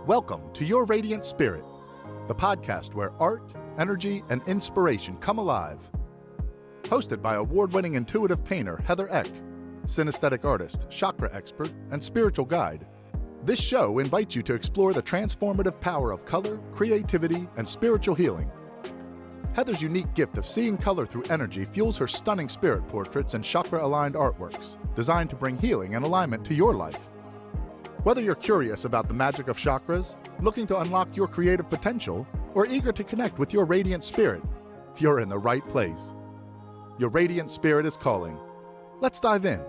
Welcome to Your Radiant Spirit, the podcast where art, energy, and inspiration come alive. Hosted by award-winning intuitive painter Heather Eck, synesthetic artist, chakra expert, and spiritual guide. This show invites you to explore the transformative power of color, creativity, and spiritual healing. Heather's unique gift of seeing color through energy fuels her stunning spirit portraits and chakra-aligned artworks, designed to bring healing and alignment to your life. Whether you're curious about the magic of chakras, looking to unlock your creative potential, or eager to connect with your radiant spirit, you're in the right place. Your radiant spirit is calling. Let's dive in.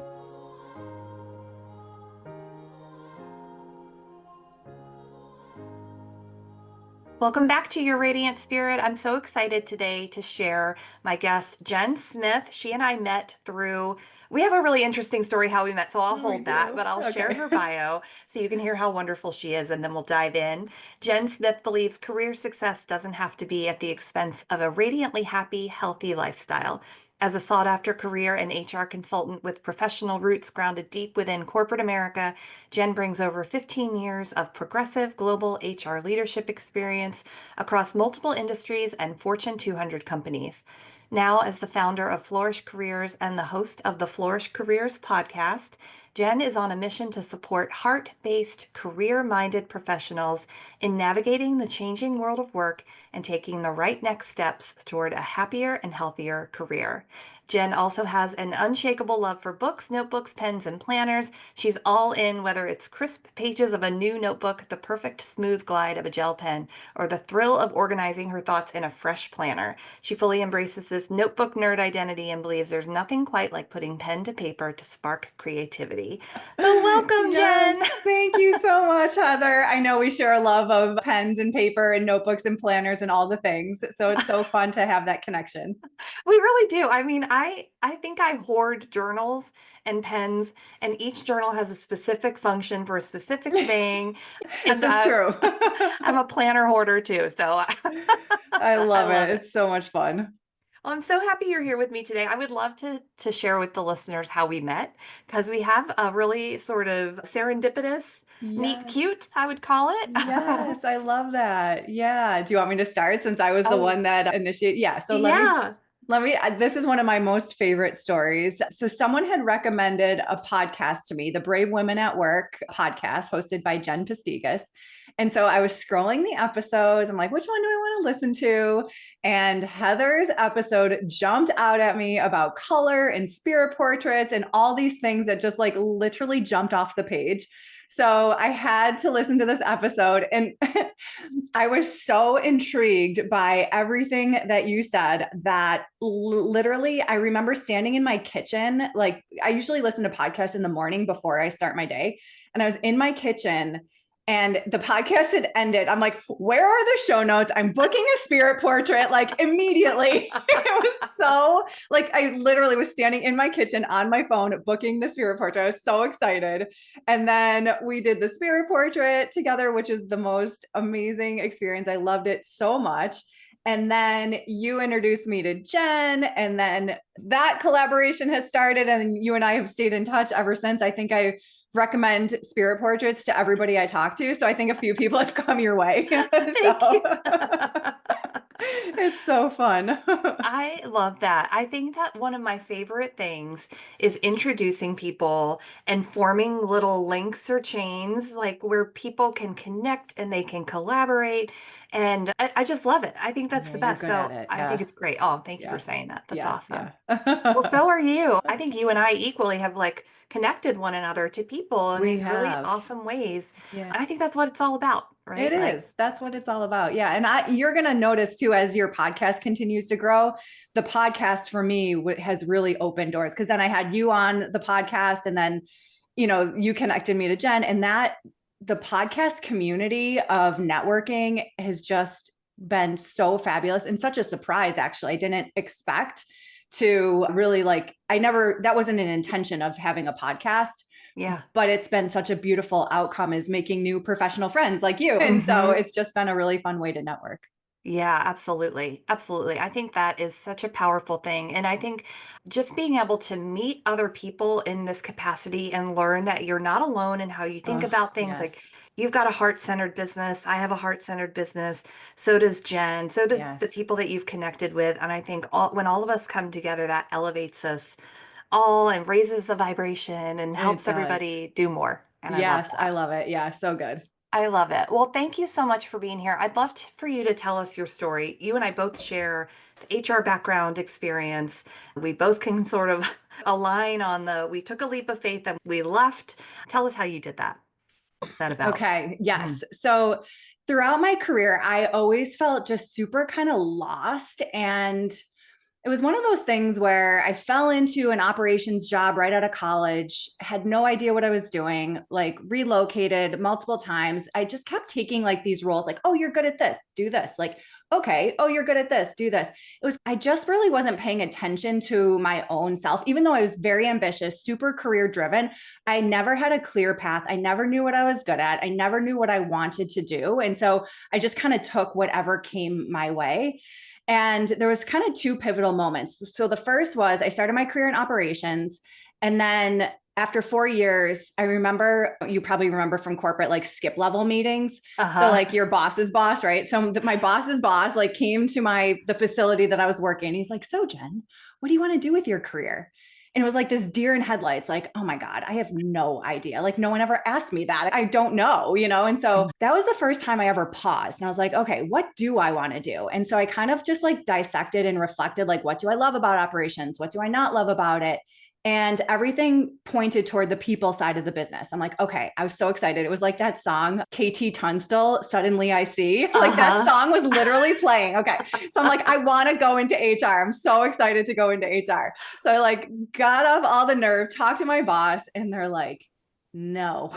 Welcome back to Your Radiant Spirit. I'm so excited today to share my guest, Jen Smith. She and I met through, we have a really interesting story how we met, so I'll hold that, but I'll share her bio so you can hear how wonderful she is, and then we'll dive in. Jen Smith believes career success doesn't have to be at the expense of a radiantly happy, healthy lifestyle. As a sought-after career and HR consultant with professional roots grounded deep within corporate America, Jen brings over 15 years of progressive global HR leadership experience across multiple industries and Fortune 200 companies. Now, as the founder of Flourish Careers and the host of the Flourish Careers podcast, Jen is on a mission to support heart-based, career-minded professionals in navigating the changing world of work and taking the right next steps toward a happier and healthier career. Jen also has an unshakable love for books, notebooks, pens, and planners. She's all in, whether it's crisp pages of a new notebook, the perfect smooth glide of a gel pen, or the thrill of organizing her thoughts in a fresh planner. She fully embraces this notebook nerd identity and believes there's nothing quite like putting pen to paper to spark creativity. So welcome, Yes, Jen. thank you so much, Heather. I know we share a love of pens and paper and notebooks and planners and all the things. So it's so fun to have that connection. We really do. I mean, I think I hoard journals and pens, and each journal has a specific function for a specific thing. This is true. I'm a planner hoarder too, so I love love it. It's so much fun. Well, I'm so happy you're here with me today. I would love to share with the listeners how we met, because we have a really sort of serendipitous meet cute, I would call it. Yes, I love that. Yeah. Do you want me to start since I was the one that initiated? Yeah. So let me, this is one of my most favorite stories. So someone had recommended a podcast to me, the Brave Women at Work podcast hosted by Jen Pastigas. And so I was scrolling the episodes. I'm like, which one do I want to listen to? And Heather's episode jumped out at me about color and spirit portraits and all these things that just like literally jumped off the page. So I had to listen to this episode, and I was so intrigued by everything that you said that literally I remember standing in my kitchen. Like, I usually listen to podcasts in the morning before I start my day. And I was in my kitchen and the podcast had ended. I'm like, where are the show notes? I'm booking a spirit portrait like immediately. It was so like, I literally was standing in my kitchen on my phone, booking the spirit portrait. I was so excited. And then we did the spirit portrait together, which is the most amazing experience. I loved it so much. And then you introduced me to Jen, and then that collaboration has started, and you and I have stayed in touch ever since. I think I recommend spirit portraits to everybody I talk to. So I think a few people have come your way. Thank you. It's so fun. I love that. I think that one of my favorite things is introducing people and forming little links or chains, like where people can connect and they can collaborate. And I just love it. I think that's the best. So I think it's great. Oh, thank you for saying that. That's awesome. Well, so are you. I think you and I equally have like connected one another to people in these really awesome ways. Yeah. I think that's what it's all about, right? It is. That's what it's all about. Yeah. And you're going to notice too, as your podcast continues to grow, the podcast for me has really opened doors, because then I had you on the podcast, and then, you know, you connected me to Jen, and that the podcast community of networking has just been so fabulous and such a surprise. Actually, I didn't expect to really that wasn't an intention of having a podcast. Yeah. But it's been such a beautiful outcome, is making new professional friends like you. And so it's just been a really fun way to network. Yeah, absolutely. Absolutely. I think that is such a powerful thing. And I think just being able to meet other people in this capacity and learn that you're not alone in how you think about things. Yes. Like you've got a heart-centered business. I have a heart-centered business. So does Jen. So does the Yes. people that you've connected with. And I think when all of us come together, that elevates us all and raises the vibration and It helps does. everybody do more. And I love Yes, I that. love it. Yeah, so good. I love it. Well, thank you so much for being here. I'd love for you to tell us your story. You and I both share the HR background experience. We both can sort of align on we took a leap of faith and we left. Tell us how you did that. What was that about? Okay. Mhm. Yes. So throughout my career, I always felt just super kind of lost. And it was one of those things where I fell into an operations job right out of college, had no idea what I was doing, like relocated multiple times. I just kept taking like these roles, like, oh, you're good at this, do this. Like, okay, oh, you're good at this, do this. I just really wasn't paying attention to my own self, even though I was very ambitious, super career driven. I never had a clear path. I never knew what I was good at. I never knew what I wanted to do. And so I just kind of took whatever came my way. And there was kind of two pivotal moments. So the first was I started my career in operations. And then after 4 years, I remember, you probably remember from corporate, like skip level meetings. So Uh-huh. like your boss's boss, right? So my boss's boss like came to the facility that I was working. He's like, so Jen, what do you want to do with your career? And it was like this deer in headlights, like, oh my God, I have no idea. Like, no one ever asked me that. I don't know, you know? And so that was the first time I ever paused. And I was like, okay, what do I want to do? And so I kind of just like dissected and reflected, like, what do I love about operations? What do I not love about it? And everything pointed toward the people side of the business. I'm like, okay, I was so excited. It was like that song, KT Tunstall, Suddenly I See. Like that Uh-huh. song was literally playing. Okay. So I'm like, I want to go into HR. I'm so excited to go into HR. So I like got up all the nerve, talked to my boss, and they're like, no,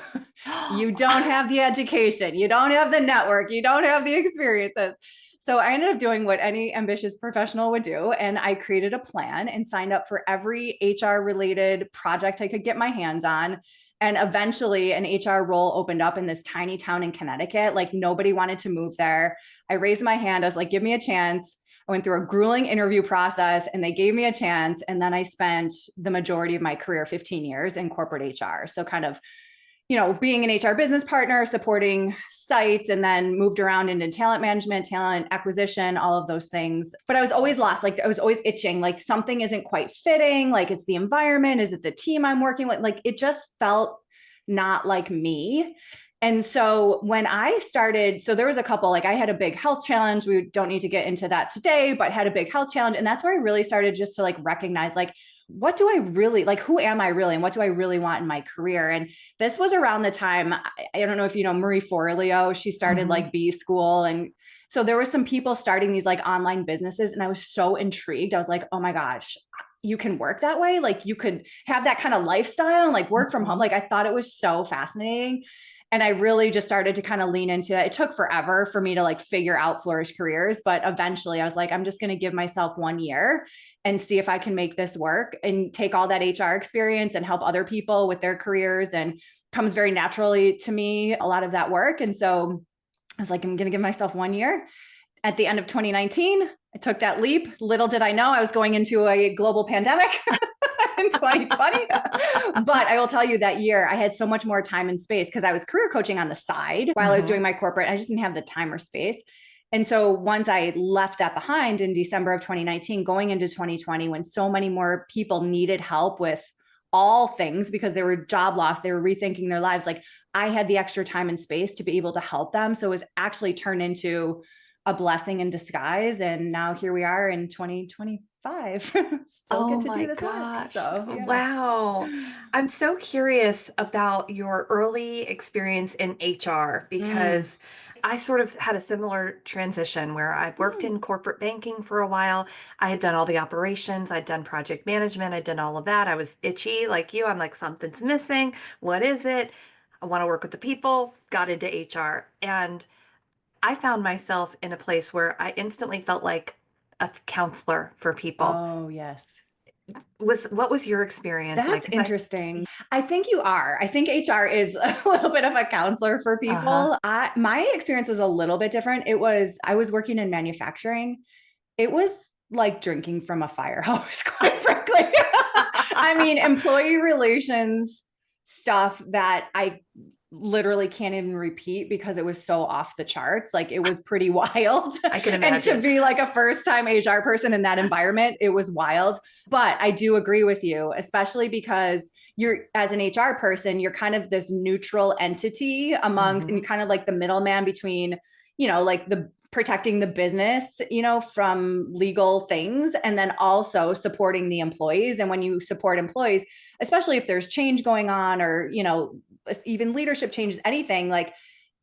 you don't have the education. You don't have the network. You don't have the experiences. So I ended up doing what any ambitious professional would do. And I created a plan and signed up for every HR related project I could get my hands on. And eventually an HR role opened up in this tiny town in Connecticut. Like nobody wanted to move there. I raised my hand. I was like, give me a chance. I went through a grueling interview process and they gave me a chance. And then I spent the majority of my career, 15 years in corporate HR. So kind of, being an HR business partner, supporting sites, and then moved around into talent management, talent acquisition, all of those things. But I was always lost. Like I was always itching, like something isn't quite fitting. Like it's the environment. Is it the team I'm working with? Like it just felt not like me. And so when I started, so there was a couple, like I had a big health challenge. We don't need to get into that today, but had a big health challenge. And that's where I really started just to like recognize, like, what do I really like? Who am I really? And what do I really want in my career? And this was around the time, I don't know if you know Marie Forleo, she started Mhm. like B School. And so there were some people starting these like online businesses. And I was so intrigued. I was like, oh my gosh, you can work that way. Like you could have that kind of lifestyle and like work from home. Like I thought it was so fascinating. And I really just started to kind of lean into it. It took forever for me to like figure out Flourish careers, but eventually I was like, I'm just going to give myself 1 year and see if I can make this work and take all that HR experience and help other people with their careers. And comes very naturally to me, a lot of that work. And so I was like, I'm going to give myself 1 year. At the end of 2019, I took that leap. Little did I know I was going into a global pandemic. In 2020. But I will tell you that year I had so much more time and space because I was career coaching on the side while I was doing my corporate. I just didn't have the time or space. And so once I left that behind in December of 2019, going into 2020, when so many more people needed help with all things because they were job loss, they were rethinking their lives. Like I had the extra time and space to be able to help them. So it was actually turned into a blessing in disguise. And now here we are in 2025, still Oh get to do my this work. gosh. So yeah. Wow. I'm so curious about your early experience in HR Mm. because I sort of had a similar transition where I worked Mm. in corporate banking for a while. I had done all the operations, I'd done project management, I'd done all of that. I was itchy like you. I'm like, something's missing. What is it? I want to work with the people, got into HR. And I found myself in a place where I instantly felt like a counselor for people. Oh, yes. What was your experience like? That's 'Cause interesting. I think you are. I think HR is a little bit of a counselor for uh-huh. people. My experience was a little bit different. I was working in manufacturing. It was like drinking from a fire hose, quite frankly. I mean, employee relations stuff that literally can't even repeat because it was so off the charts. Like it was pretty wild. I can imagine. And to be like a first time HR person in that environment, it was wild. But I do agree with you, especially because you're, as an HR person, you're kind of this neutral entity amongst, and you're kind of like the middleman between, like the protecting the business, from legal things, and then also supporting the employees. And when you support employees, especially if there's change going on or, even leadership changes, anything, like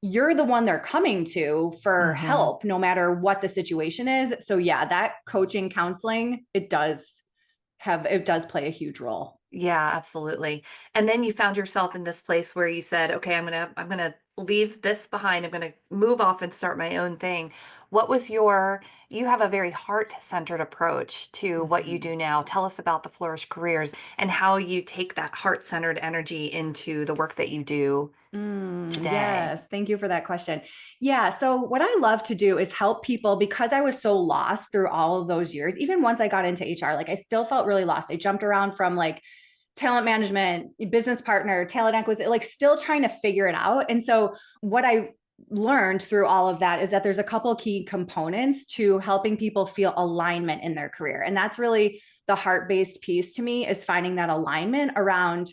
you're the one they're coming to for help, no matter what the situation is. So yeah, that coaching, counseling, it does play a huge role. Yeah, absolutely. And then you found yourself in this place where you said, okay, I'm going to leave this behind. I'm going to move off and start my own thing. What was you have a very heart-centered approach to what you do now. Tell us about the Flourish careers and how you take that heart-centered energy into the work that you do today. Yes. Thank you for that question. Yeah. So what I love to do is help people, because I was so lost through all of those years. Even once I got into HR, like I still felt really lost. I jumped around from like talent management, business partner, talent acquisition, like still trying to figure it out. And so what I learned through all of that is that there's a couple key components to helping people feel alignment in their career. And that's really the heart-based piece to me, is finding that alignment around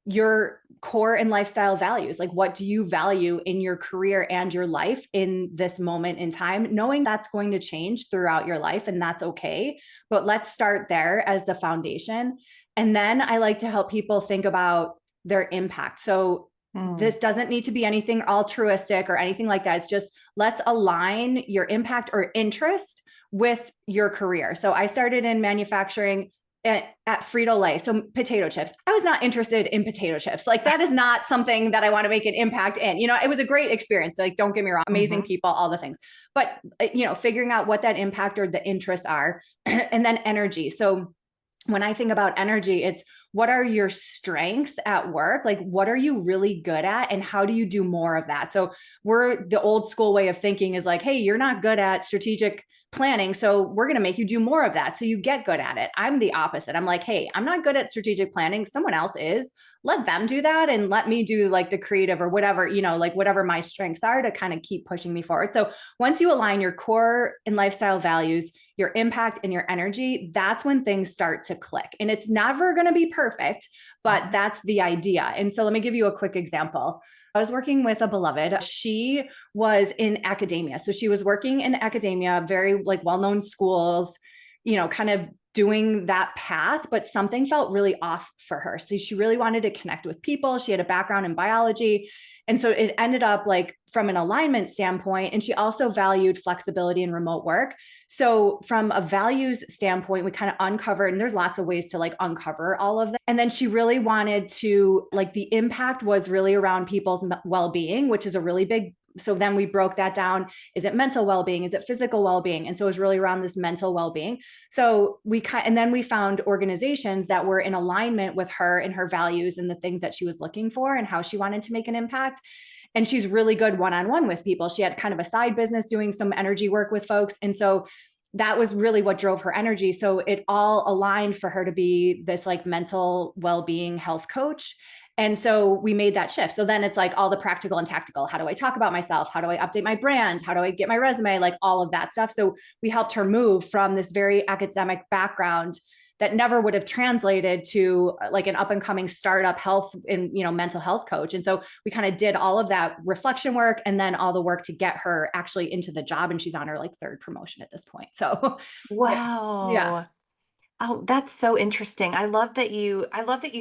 your core and lifestyle values. Like, what do you value in your career and your life in this moment in time, knowing that's going to change throughout your life, and that's okay. But let's start there as the foundation. And then I like to help people think about their impact. So this doesn't need to be anything altruistic or anything like that. It's just, let's align your impact or interest with your career. So I started in manufacturing at Frito-Lay, so potato chips. I was not interested in potato chips. Like, that is not something that I want to make an impact in. It was a great experience. Like, don't get me wrong, amazing people, all the things. But, figuring out what that impact or the interests are, and then energy. So when I think about energy, it's, what are your strengths at work? Like, what are you really good at? And how do you do more of that? So the old school way of thinking is like, hey, you're not good at strategic planning, so we're going to make you do more of that so you get good at it. I'm the opposite. I'm like, hey, I'm not good at strategic planning. Someone else is. Let them do that and let me do like the creative or whatever, like whatever my strengths are, to kind of keep pushing me forward. So once you align your core and lifestyle values, your impact and your energy, that's when things start to click. And it's never going to be perfect, but that's the idea. And so let me give you a quick example. I was working with a beloved. She was in academia. So she was working in academia, very like well-known schools, kind of doing that path, but something felt really off for her. So she really wanted to connect with people. She had a background in biology. And so it ended up like from an alignment standpoint, and she also valued flexibility and remote work. So from a values standpoint, we kind of uncovered, and there's lots of ways to like uncover all of that. And then she really wanted to, like, the impact was really around people's well-being, which is a really big. So then we broke that down. Is it mental well-being? Is it physical well-being? And so it was really around this mental well-being. So and then we found organizations that were in alignment with her and her values and the things that she was looking for and how she wanted to make an impact. And she's really good one-on-one with people. She had kind of a side business doing some energy work with folks. And so that was really what drove her energy. So it all aligned for her to be this like mental well-being health coach. And so we made that shift. So then it's like all the practical and tactical. How do I talk about myself? How do I update my brand? How do I get my resume? Like all of that stuff. So we helped her move from this very academic background that never would have translated to like an up and coming startup health and, mental health coach. And so we kind of did all of that reflection work and then all the work to get her actually into the job. And she's on her like third promotion at this point. So, wow. Yeah. Oh, that's so interesting. I love that you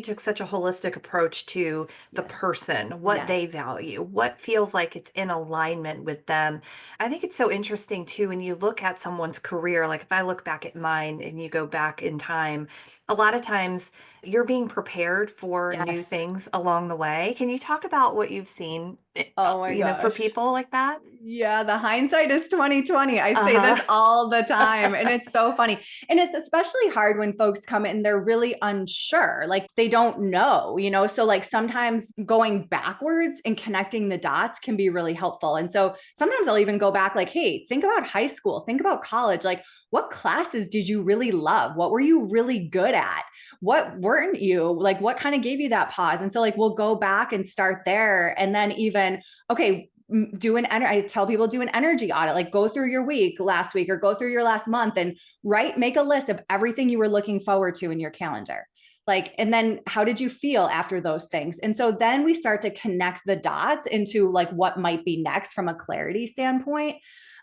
took such a holistic approach to the person, what they value, what feels like it's in alignment with them. I think it's so interesting too when you look at someone's career, like if I look back at mine and you go back in time, a lot of times you're being prepared for new things along the way. Can you talk about what you've seen, oh my gosh, for people like that? Yeah, the hindsight is 2020. I say this all the time, and it's so funny. And it's especially hard when folks come in, they're really unsure, like they don't know, so like sometimes going backwards and connecting the dots can be really helpful. And so sometimes I'll even go back like, hey, think about high school, think about college, like what classes did you really love? What were you really good at? What weren't you? Like, what kind of gave you that pause? And so like, we'll go back and start there. And then even, okay, I tell people do an energy audit, like go through your week last week or go through your last month and make a list of everything you were looking forward to in your calendar. Like, and then how did you feel after those things? And so then we start to connect the dots into like what might be next from a clarity standpoint.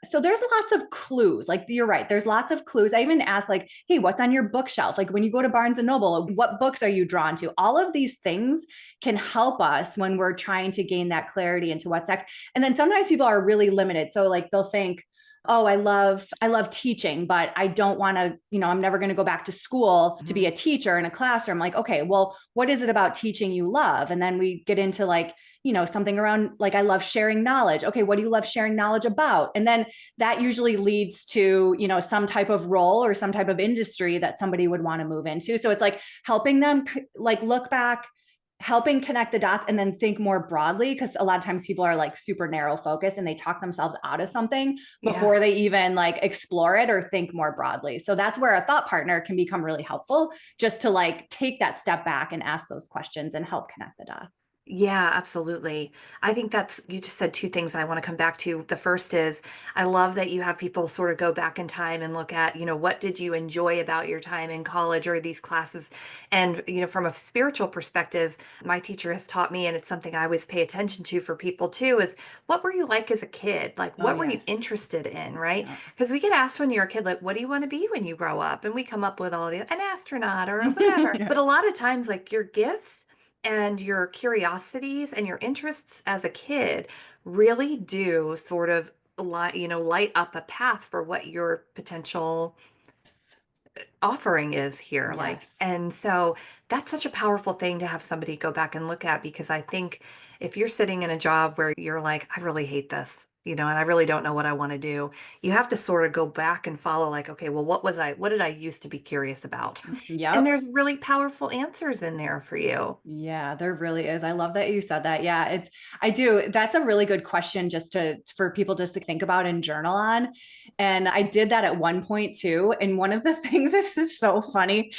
So there's lots of clues. Like you're right. There's lots of clues. I even asked like, hey, what's on your bookshelf? Like when you go to Barnes and Noble, what books are you drawn to? All of these things can help us when we're trying to gain that clarity into what's next. And then sometimes people are really limited. So like they'll think, oh, I love teaching, but I don't want to, I'm never going to go back to school to be a teacher in a classroom. Like, okay, well, what is it about teaching you love? And then we get into like, something around like, I love sharing knowledge. Okay, what do you love sharing knowledge about? And then that usually leads to, some type of role or some type of industry that somebody would want to move into. So it's like helping them like look back, helping connect the dots and then think more broadly. Cause a lot of times people are like super narrow focused and they talk themselves out of something before they even like explore it or think more broadly. So that's where a thought partner can become really helpful, just to like take that step back and ask those questions and help connect the dots. Yeah, absolutely. I think you just said two things I want to come back to. The first is I love that you have people sort of go back in time and look at, what did you enjoy about your time in college or these classes? And, from a spiritual perspective, my teacher has taught me, and it's something I always pay attention to for people too, is what were you like as a kid? Like, what were you interested in, right? Because we get asked when you're a kid, like, what do you want to be when you grow up? And we come up with an astronaut or whatever. But a lot of times, like your gifts and your curiosities and your interests as a kid really do sort of light up a path for what your potential offering is here. And so that's such a powerful thing to have somebody go back and look at, because I think if you're sitting in a job where you're like, I really hate this, and I really don't know what I want to do, you have to sort of go back and follow like, okay, well, what did I used to be curious about? Yeah. And there's really powerful answers in there for you. Yeah, there really is. I love that you said that. Yeah, I do. That's a really good question for people just to think about and journal on. And I did that at one point too. And one of the things, this is so funny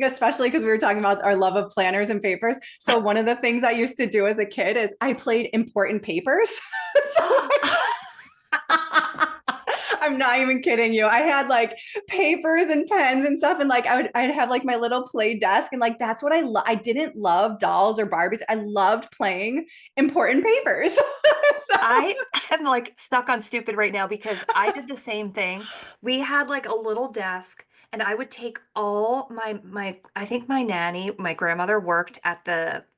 especially because we were talking about our love of planners and papers. So one of the things I used to do as a kid is I played important papers. I'm not even kidding you. I had like papers and pens and stuff. And like, I'd have like my little play desk. And like, that's what I didn't love dolls or Barbies. I loved playing important papers. I am like stuck on stupid right now because I did the same thing. We had like a little desk, and I would take all I think my nanny, my grandmother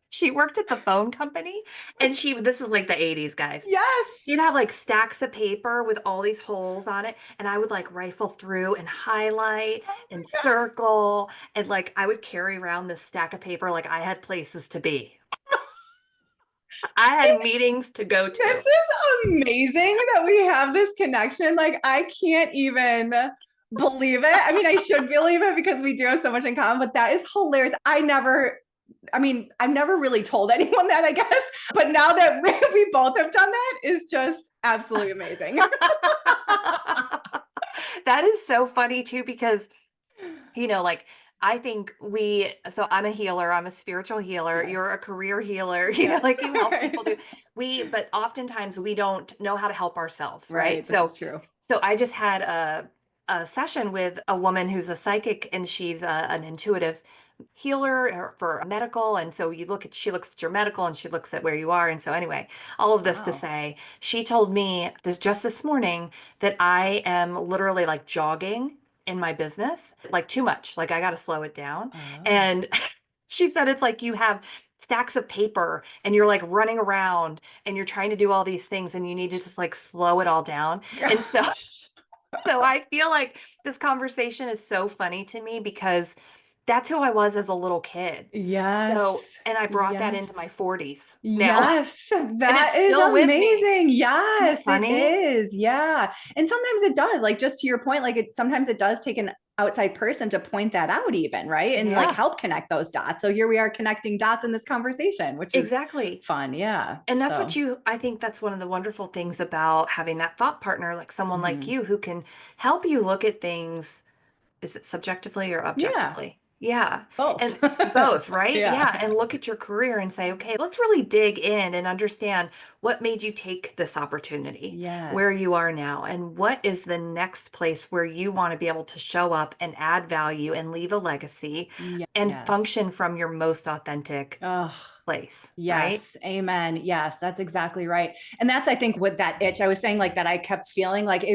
she worked at the phone company, and this is like the 80s, guys. Yes. You'd have like stacks of paper with all these holes on it. And I would like rifle through and highlight and circle. And like, I would carry around this stack of paper like I had places to be. I had meetings to go to. This is amazing that we have this connection. Like, I can't even believe it. I mean, I should believe it because we do have so much in common, but that is hilarious. I've never really told anyone that, I guess, but now that we both have done that is just absolutely amazing. That is so funny too, because, like, I think so I'm a healer, I'm a spiritual healer. Yes. You're a career healer, like you help people do. But oftentimes we don't know how to help ourselves, right? This is true. So I just had a session with a woman who's a psychic, and she's an intuitive healer for a medical. And so she looks at your medical, and she looks at where you are. And so anyway, all of this to say, she told me this morning that I am literally like jogging in my business, like too much, like I got to slow it down. And she said, it's like you have stacks of paper and you're like running around and you're trying to do all these things, and you need to just like slow it all down. And so I feel like this conversation is so funny to me because that's who I was as a little kid. Yes. And I brought that into my 40s. Yes. That is amazing. Yes, it is. Yeah. And sometimes it does, like, just to your point, like sometimes it does take outside person to point that out even, right? And like help connect those dots. So here we are connecting dots in this conversation, which is fun. Yeah. And that's I think that's one of the wonderful things about having that thought partner, like someone like you who can help you look at things. Is it subjectively or objectively? Yeah. Both. And both, right? Yeah. And look at your career and say, okay, let's really dig in and understand what made you take this opportunity, where you are now, and what is the next place where you want to be able to show up and add value and leave a legacy and function from your most authentic place. Yes. Right? Amen. Yes, that's exactly right. And that's, I think, with that itch, I was saying like that I kept feeling like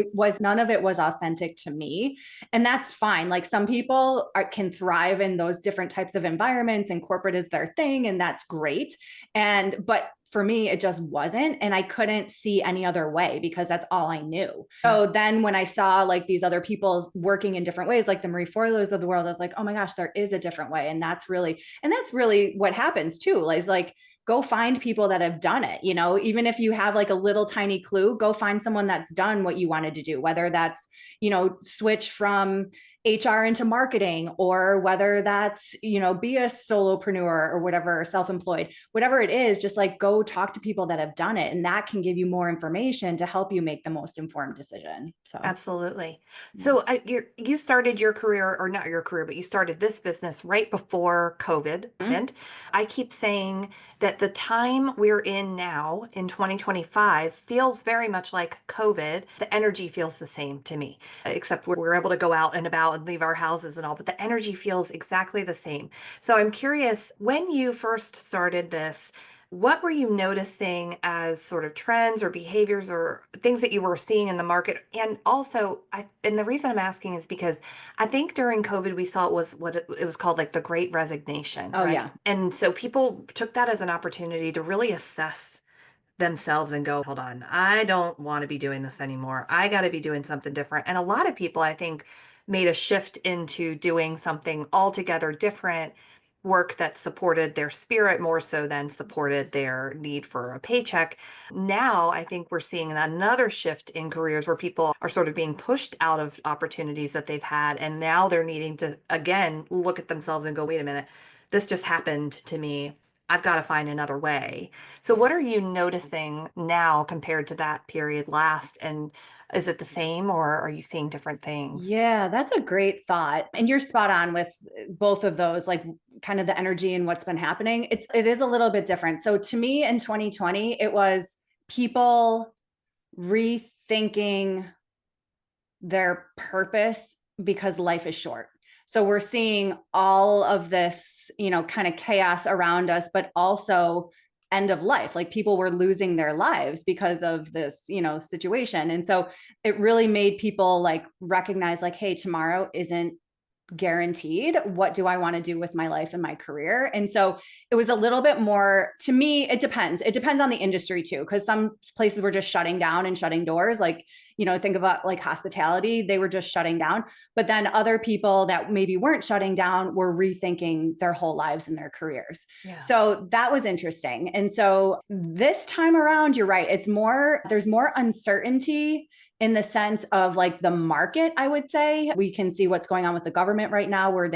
none of it was authentic to me. And that's fine. Like some people can thrive in those different types of environments and corporate is their thing. And that's great. But for me, it just wasn't. And I couldn't see any other way because that's all I knew. So then when I saw like these other people working in different ways, like the Marie Forleos of the world, I was like, oh my gosh, there is a different way. And that's really what happens too. Is like, go find people that have done it. Even if you have like a little tiny clue, go find someone that's done what you wanted to do, whether that's, switch from HR into marketing, or whether that's, be a solopreneur or whatever, self-employed, whatever it is, just like go talk to people that have done it. And that can give you more information to help you make the most informed decision. So absolutely. So you started your career, or not your career, but you started this business right before COVID. And I keep saying that the time we're in now in 2025 feels very much like COVID. The energy feels the same to me, except we're able to go out and about and leave our houses and all, but the energy feels exactly the same. So I'm curious, when you first started this, what were you noticing as sort of trends or behaviors or things that you were seeing in the market? And also, and the reason I'm asking is because I think during COVID, we saw it was what it was called, like the Great Resignation. Oh, right? yeah. And so people took that as an opportunity to really assess themselves and go, hold on, I don't want to be doing this anymore. I got to be doing something different. And a lot of people, I think, made a shift into doing something altogether different, work that supported their spirit more so than supported their need for a paycheck. Now, I think we're seeing another shift in careers where people are sort of being pushed out of opportunities that they've had. And now they're needing to, again, look at themselves and go, wait a minute, this just happened to me. I've got to find another way. So what are you noticing now compared to that period last? And is it the same, or are you seeing different things? Yeah, that's a great thought. And you're spot on with both of those, like kind of the energy and what's been happening. It is a little bit different. So to me in 2020, it was people rethinking their purpose because life is short. So we're seeing all of this, kind of chaos around us, but also end of life. Like people were losing their lives because of this, situation. And so it really made people like recognize like, hey, tomorrow isn't guaranteed. What do I want to do with my life and my career? And so it was a little bit more, to me, it depends. It depends on the industry too, because some places were just shutting down and shutting doors. Like, think about like hospitality, they were just shutting down. But then other people that maybe weren't shutting down were rethinking their whole lives and their careers. Yeah. So that was interesting. And so this time around, you're right. There's more uncertainty in the sense of like the market, I would say. We can see what's going on with the government right now, where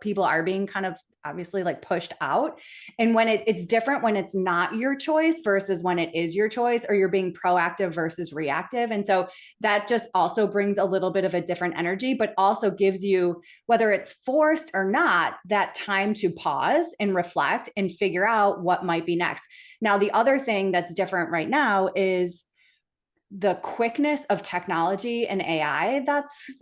people are being kind of obviously like pushed out. And when it's different when it's not your choice versus when it is your choice, or you're being proactive versus reactive. And so that just also brings a little bit of a different energy, but also gives you, whether it's forced or not, that time to pause and reflect and figure out what might be next. Now, the other thing that's different right now is the quickness of technology and AI that's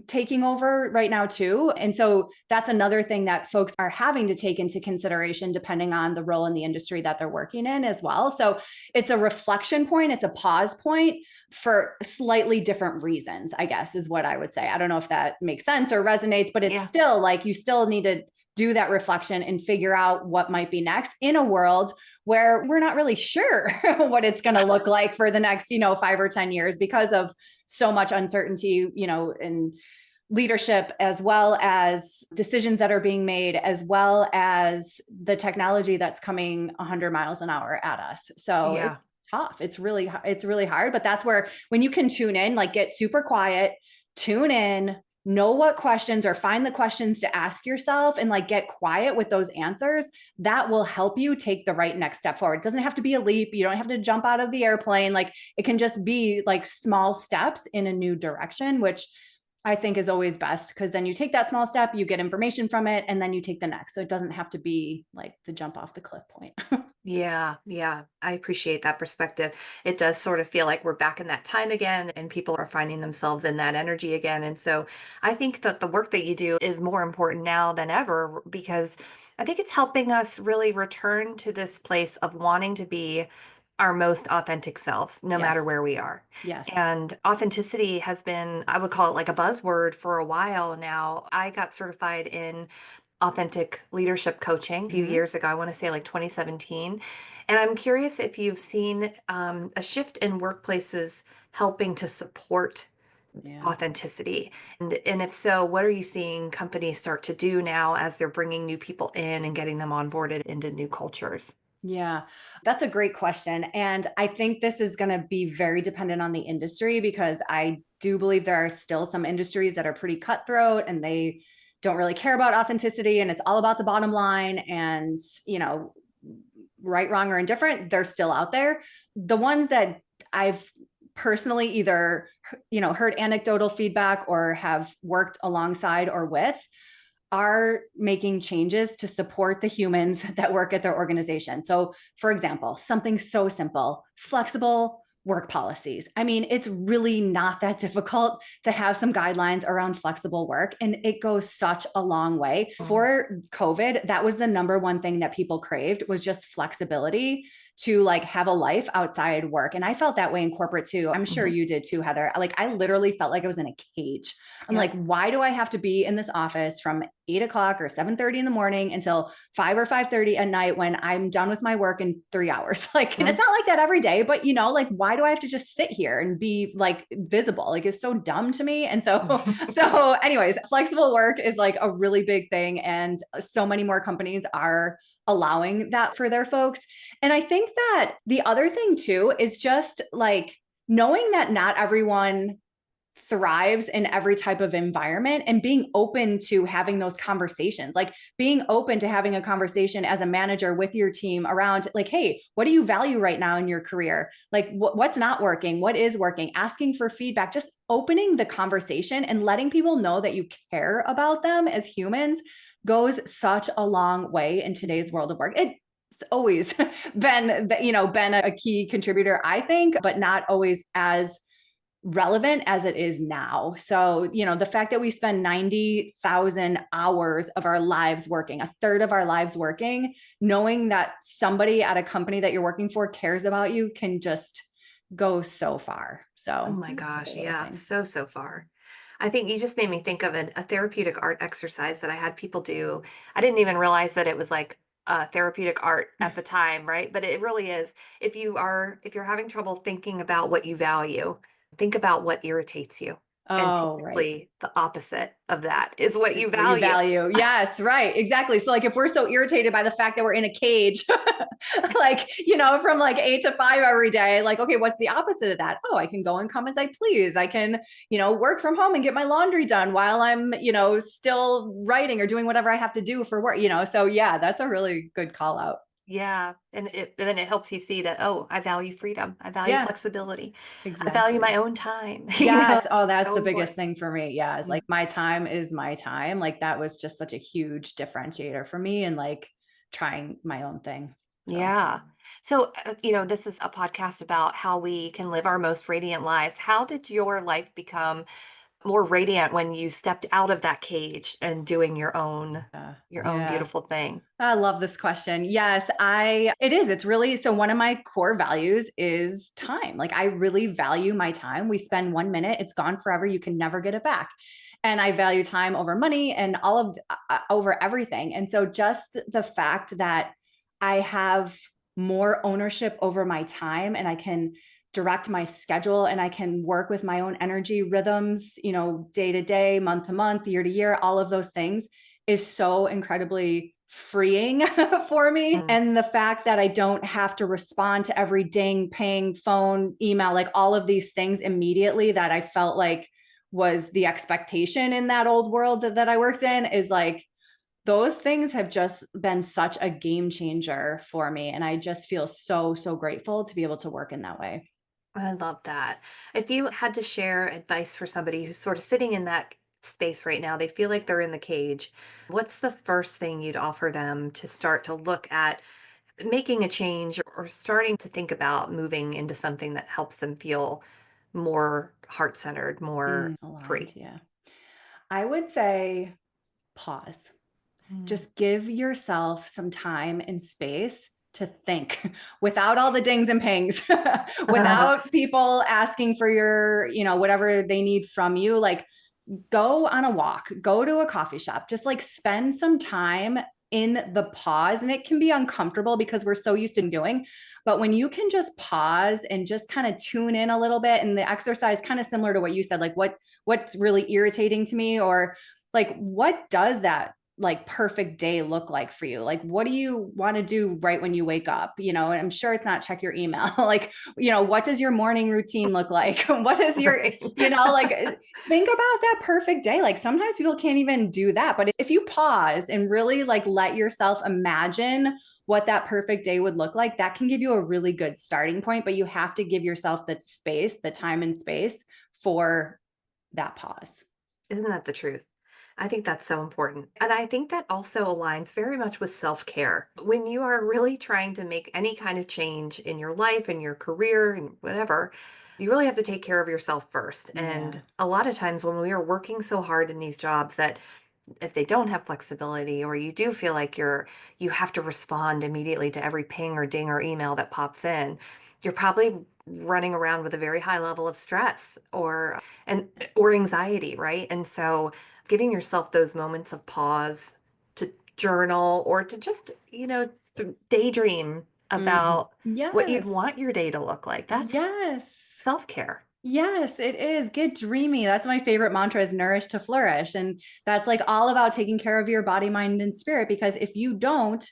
taking over right now too. And so that's another thing that folks are having to take into consideration depending on the role in the industry that they're working in as well. So it's a reflection point, it's a pause point for slightly different reasons, I guess, is what I would say. I don't know if that makes sense or resonates, but it's still like you still need to do that reflection and figure out what might be next in a world where we're not really sure what it's going to look like for the next, 5 or 10 years because of so much uncertainty, in leadership, as well as decisions that are being made, as well as the technology that's coming 100 miles an hour at us. So it's tough. It's really hard, but that's where, when you can tune in, like get super quiet, tune in, know what questions or find the questions to ask yourself and like get quiet with those answers, that will help you take the right next step forward. It doesn't have to be a leap. You don't have to jump out of the airplane. Like it can just be like small steps in a new direction, which I think is always best, because then you take that small step, you get information from it, and then you take the next. So it doesn't have to be like the jump off the cliff point. Yeah, yeah, I appreciate that perspective. It does sort of feel like we're back in that time again, and people are finding themselves in that energy again. And so I think that the work that you do is more important now than ever, because I think it's helping us really return to this place of wanting to be our most authentic selves, no matter Yes. where we are. Yes. And authenticity has been, I would call it like a buzzword for a while now. I got certified in authentic leadership coaching a few years ago. I want to say like 2017. And I'm curious if you've seen a shift in workplaces helping to support authenticity. And if so, what are you seeing companies start to do now as they're bringing new people in and getting them onboarded into new cultures? Yeah, that's a great question. And I think this is going to be very dependent on the industry, because I do believe there are still some industries that are pretty cutthroat and they don't really care about authenticity, and it's all about the bottom line. And, you know, right, wrong, or indifferent, they're still out there. The ones that I've personally either, you know, heard anecdotal feedback or have worked alongside or with are making changes to support the humans that work at their organization. So, for example, something so simple, flexible work policies. I mean, it's really not that difficult to have some guidelines around flexible work, and it goes such a long way. For COVID, that was the number one thing that people craved, was just flexibility to like have a life outside work. And I felt that way in corporate too. I'm sure you did too, Heather. Like I literally felt like I was in a cage. I'm like, why do I have to be in this office from 8 o'clock or 7:30 in the morning until 5 or 5:30 at night when I'm done with my work in 3 hours? Like, and it's not like that every day, but you know, like, why do I have to just sit here and be like visible? Like, it's so dumb to me. And so anyways, flexible work is like a really big thing. And so many more companies are allowing that for their folks. And I think that the other thing too is just like knowing that not everyone thrives in every type of environment, and being open to having those conversations, like being open to having a conversation as a manager with your team around like, hey, what do you value right now in your career? Like what's not working? What is working? Asking for feedback, just opening the conversation and letting people know that you care about them as humans goes such a long way in today's world of work. It's always been a key contributor, I think, but not always as relevant as it is now. So, you know, the fact that we spend 90,000 hours of our lives working, a third of our lives working, knowing that somebody at a company that you're working for cares about you can just go so far. So, oh my gosh, yeah, so far. I think you just made me think of a therapeutic art exercise that I had people do. I didn't even realize that it was like therapeutic art at the time, right? But it really is. If you're having trouble thinking about what you value, think about what irritates you. And typically the opposite of that is what you value. What you value. Yes, right. Exactly. So like if we're so irritated by the fact that we're in a cage, like, you know, from like 8 to 5 every day, like, okay, what's the opposite of that? Oh, I can go and come as I please. I can, you know, work from home and get my laundry done while I'm, you know, still writing or doing whatever I have to do for work, you know? So yeah, that's a really good call out. Yeah. And then it helps you see that, oh, I value freedom. I value flexibility. Exactly. I value my own time. Yes. Oh, that's so the biggest thing for me. Yeah. It's like my time is my time. Like that was just such a huge differentiator for me, and like trying my own thing. So. Yeah. So, you know, this is a podcast about how we can live our most radiant lives. How did your life become more radiant when you stepped out of that cage and doing your own beautiful thing? I love this question. Yes, it's really, so one of my core values is time. Like I really value my time. We spend 1 minute, it's gone forever. You can never get it back. And I value time over money and over everything. And so just the fact that I have more ownership over my time, and I can direct my schedule, and I can work with my own energy rhythms, you know, day to day, month to month, year to year, all of those things is so incredibly freeing for me. And the fact that I don't have to respond to every ding, ping, phone, email, like all of these things immediately that I felt like was the expectation in that old world that I worked in, is like, those things have just been such a game changer for me. And I just feel so, so grateful to be able to work in that way. I love that. If you had to share advice for somebody who's sort of sitting in that space right now, they feel like they're in the cage, what's the first thing you'd offer them to start to look at making a change or starting to think about moving into something that helps them feel more heart-centered, more Aligned. free? Yeah. I would say pause. Mm. Just give yourself some time and space to think without all the dings and pings, without people asking for your, whatever they need from you. Like, go on a walk, go to a coffee shop, just like spend some time in the pause. And it can be uncomfortable because we're so used to doing, but when you can just pause and just kind of tune in a little bit, and the exercise kind of similar to what you said, like what's really irritating to me, or like, what does that like perfect day look like for you? Like, what do you want to do right when you wake up? And I'm sure it's not check your email. Like, what does your morning routine look like? What is your, Right. like, think about that perfect day. Like, sometimes people can't even do that. But if you pause and really like let yourself imagine what that perfect day would look like, that can give you a really good starting point. But you have to give yourself the space, the time and space for that pause. Isn't that the truth? I think that's so important. And I think that also aligns very much with self care. When you are really trying to make any kind of change in your life, in your career, and whatever, you really have to take care of yourself first. Yeah. And a lot of times when we are working so hard in these jobs that if they don't have flexibility, or you do feel like you have to respond immediately to every ping or ding or email that pops in, you're probably running around with a very high level of stress or anxiety, right? And so giving yourself those moments of pause to journal or to just, daydream about what you'd Yes. want your day to look like. That's Yes. self-care. Yes, it is. Get dreamy. That's my favorite mantra, is nourish to flourish. And that's like all about taking care of your body, mind, and spirit. Because if you don't,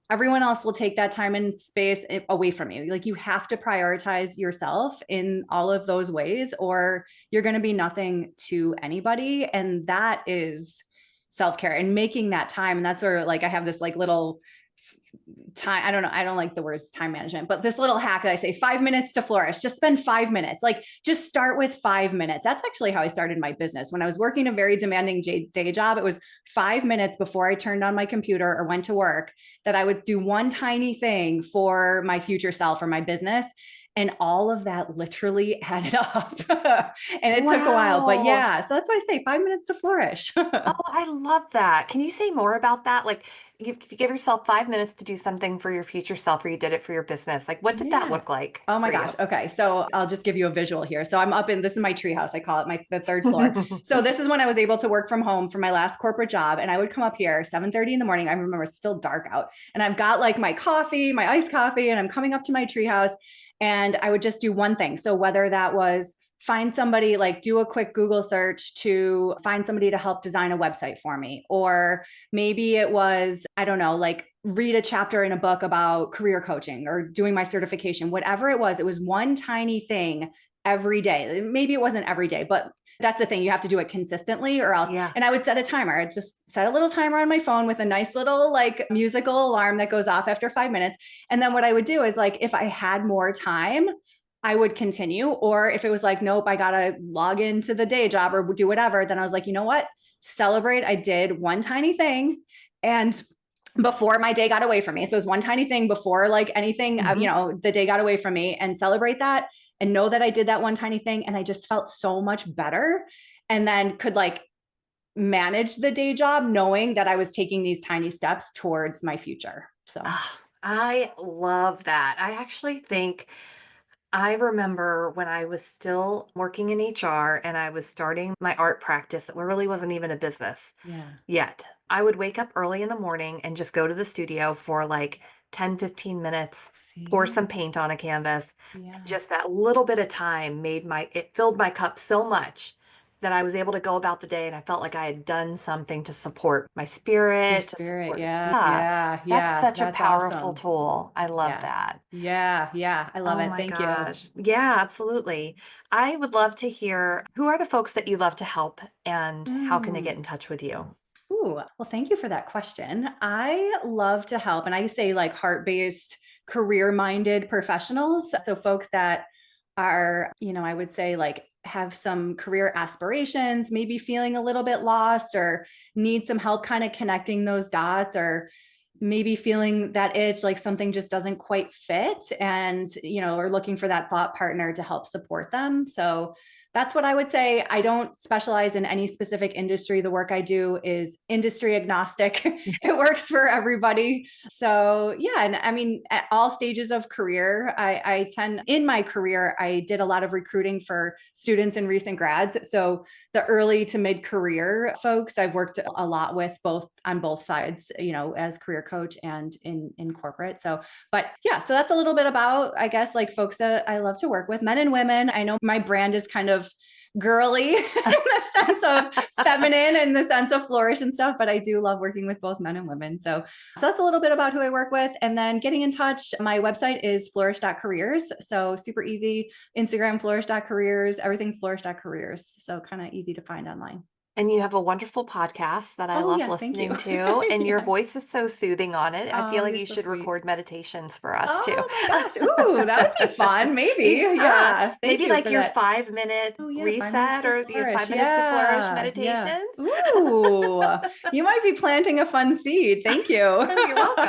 everyone else will take that time and space away from you. Like, you have to prioritize yourself in all of those ways, or you're going to be nothing to anybody. And that is self-care and making that time. And that's where like I have this like little time. I don't know. I don't like the words time management, but this little hack that I say, 5 minutes to flourish, just spend 5 minutes, like just start with 5 minutes. That's actually how I started my business. When I was working a very demanding day job, it was 5 minutes before I turned on my computer or went to work that I would do one tiny thing for my future self or my business. And all of that literally added up. And it took a while, but Wow. yeah. So that's why I say 5 minutes to flourish. Oh, I love that. Can you say more about that? Like, if you give yourself 5 minutes to do something for your future self, or you did it for your business, like, what did that Yeah. look like Oh my for gosh. you? Okay. So I'll just give you a visual here. So I'm up in, this is my treehouse. I call it the third floor. So this is when I was able to work from home for my last corporate job. And I would come up here 7:30 in the morning. I remember it's still dark out, and I've got like my coffee, my iced coffee, and I'm coming up to my treehouse, and I would just do one thing. So whether that was find somebody, like do a quick Google search to find somebody to help design a website for me, or maybe it was, I don't know, like read a chapter in a book about career coaching or doing my certification, whatever it was one tiny thing every day. Maybe it wasn't every day, but that's the thing. You have to do it consistently or else. Yeah. And I would set a timer. I'd just set a little timer on my phone with a nice little like musical alarm that goes off after 5 minutes. And then what I would do is, like, if I had more time, I would continue. Or if it was like, nope, I got to log into the day job or do whatever, then I was like, you know what? Celebrate. I did one tiny thing. And before my day got away from me. So it was one tiny thing before like anything, the day got away from me, and celebrate that and know that I did that one tiny thing. And I just felt so much better, and then could like manage the day job knowing that I was taking these tiny steps towards my future. So Ah, I love that. I actually think I remember when I was still working in HR and I was starting my art practice that really wasn't even a business yeah. yet. I would wake up early in the morning and just go to the studio for like 10, 15 minutes, pour See? some paint on a canvas. Yeah. Just that little bit of time it filled my cup so much that I was able to go about the day and I felt like I had done something to support my spirit, Your to spirit. support. Yeah. That's such a That's powerful awesome. tool. I love Yeah. that. Yeah. I love Oh it. my Thank you. gosh. Yeah, absolutely. I would love to hear who are the folks that you love to help and how can they get in Mm. touch with you? Ooh, well, thank you for that question. I love to help, and I say like heart-based, career-minded professionals. So folks that are, I would say like have some career aspirations, maybe feeling a little bit lost or need some help kind of connecting those dots, or maybe feeling that itch, like something just doesn't quite fit, and, are looking for that thought partner to help support them. So that's what I would say. I don't specialize in any specific industry. The work I do is industry agnostic. It works for everybody. So yeah, and I mean, at all stages of career, in my career, I did a lot of recruiting for students and recent grads. So the early to mid career folks, I've worked a lot with on both sides, as career coach and in corporate. So, but yeah, so that's a little bit about, I guess, like folks that I love to work with, men and women. I know my brand is kind of girly in the sense of feminine, in the sense of flourish and stuff, but I do love working with both men and women. So that's a little bit about who I work with. And then getting in touch, my website is flourish.careers. So super easy. Instagram, flourish.careers, everything's flourish.careers. So kind of easy to find online. And you have a wonderful podcast that I Oh love yeah, thank you. listening to, and your Yes. voice is so soothing on it. I feel Oh, like you're you so should sweet. record meditations for us too. Oh my gosh. Ooh, that would be fun. Maybe. Yeah. Thank Maybe you like for your that. 5-minute Oh yeah, 5 minutes reset to or your flourish. 5 minutes to flourish Yeah. meditations. Ooh, you might be planting a fun seed. Thank you. You're welcome.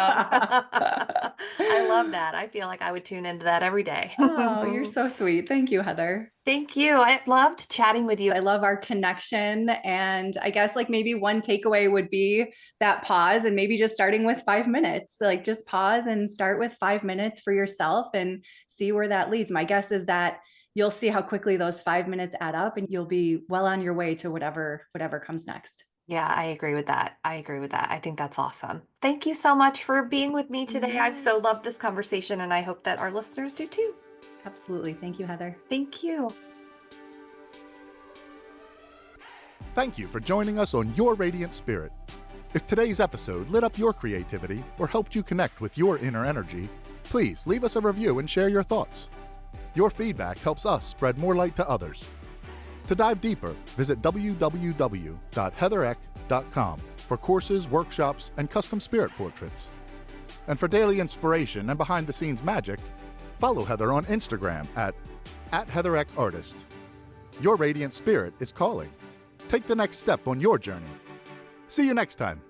I love that. I feel like I would tune into that every day. Oh, you're so sweet. Thank you, Heather. Thank you. I loved chatting with you. I love our connection. And I guess like maybe one takeaway would be that pause, and maybe just starting with 5 minutes, like just pause and start with 5 minutes for yourself and see where that leads. My guess is that you'll see how quickly those 5 minutes add up, and you'll be well on your way to whatever comes next. Yeah, I agree with that. I think that's awesome. Thank you so much for being with me today. I've so Yes. loved this conversation, and I hope that our listeners do too. Absolutely. Thank you, Heather. Thank you. Thank you for joining us on Your Radiant Spirit. If today's episode lit up your creativity or helped you connect with your inner energy, please leave us a review and share your thoughts. Your feedback helps us spread more light to others. To dive deeper, visit www.heathereck.com for courses, workshops, and custom spirit portraits. And for daily inspiration and behind-the-scenes magic, follow Heather on Instagram at @HeatherEckArtist. Your radiant spirit is calling. Take the next step on your journey. See you next time.